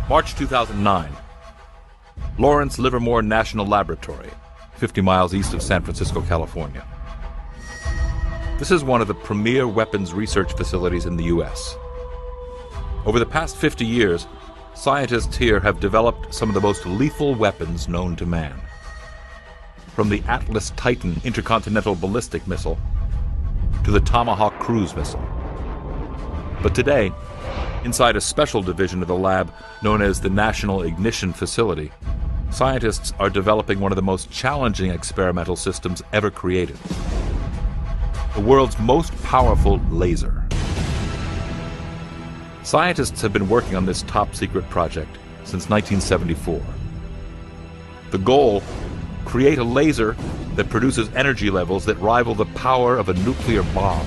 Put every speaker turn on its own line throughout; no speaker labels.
March 2009. Lawrence Livermore National Laboratory, 50 miles east of San Francisco, California. This is one of the premier weapons research facilities in the U.S. Over the past 50 years, scientists here have developed some of the most lethal weapons known to man. From the Atlas Titan intercontinental ballistic missile to the Tomahawk cruise missile. But today, inside a special division of the lab known as the National Ignition Facility, scientists are developing one of the most challenging experimental systems ever created. The world's most powerful laser. Scientists have been working on this top-secret project since 1974. The goal: create a laser that produces energy levels that rival the power of a nuclear bomb.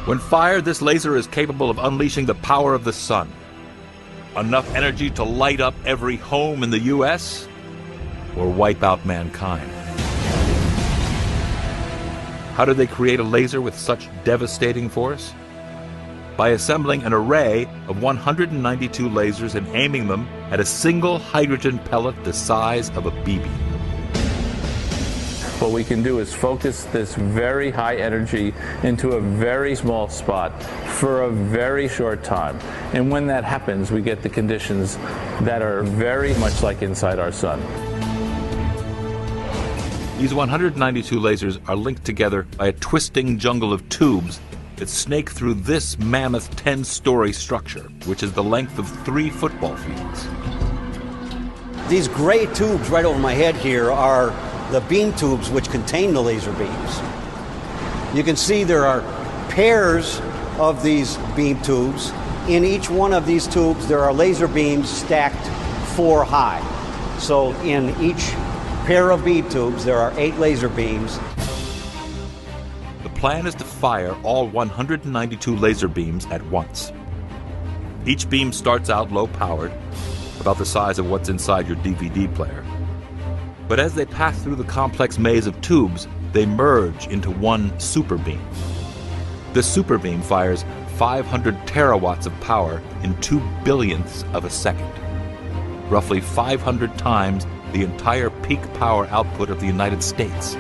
When fired, this laser is capable of unleashing the power of the sun. Enough energy to light up every home in the U.S. or wipe out mankind. How did they create a laser with such devastating force? By assembling an array of 192 lasers and aiming them at a single hydrogen pellet the size of a BB.
What we can do is focus this very high energy into a very small spot for a very short time. And when that happens, we get the conditions that are very much like inside our sun.
These 192 lasers are linked together by a twisting jungle of tubes that snake through this mammoth 10-story structure, which is the length of 3 football fields.
These gray tubes right over my head here are the beam tubes which contain the laser beams. You can see there are pairs of these beam tubes. In each one of these tubes there are laser beams stacked 4 high. So in each pair of beam tubes there are 8 laser beams.
The plan is to fire all 192 laser beams at once. Each beam starts out low-powered, about the size of what's inside your DVD player. But as they pass through the complex maze of tubes, they merge into one super beam. This super beam fires 500 terawatts of power in 2 billionths of a second, roughly 500 times the entire peak power output of the United States.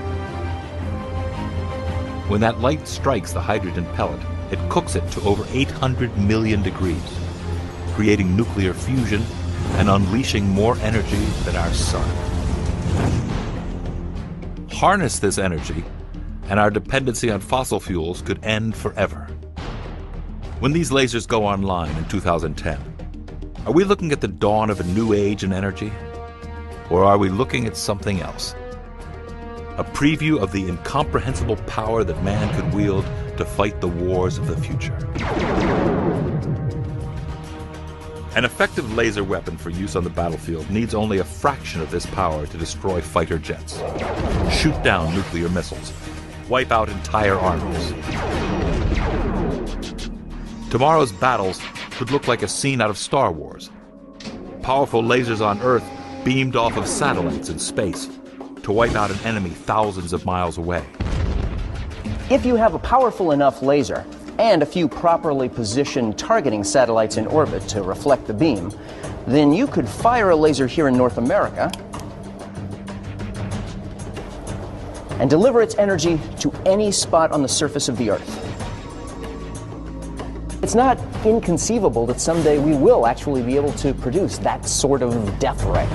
When that light strikes the hydrogen pellet, it cooks it to over 800 million degrees, creating nuclear fusion and unleashing more energy than our sun. Harness this energy, and our dependency on fossil fuels could end forever. When these lasers go online in 2010, are we looking at the dawn of a new age in energy? Or are we looking at something else? A preview of the incomprehensible power that man could wield to fight the wars of the future. An effective laser weapon for use on the battlefield needs only a fraction of this power to destroy fighter jets, shoot down nuclear missiles, wipe out entire armies. Tomorrow's battles could look like a scene out of Star Wars. Powerful lasers on Earth beamed off of satellites in space to wipe out an enemy thousands of miles away.
If you have a powerful enough laser and a few properly positioned targeting satellites in orbit to reflect the beam, then you could fire a laser here in North America and deliver its energy to any spot on the surface of the Earth. It's not inconceivable that someday we will actually be able to produce that sort of death ray.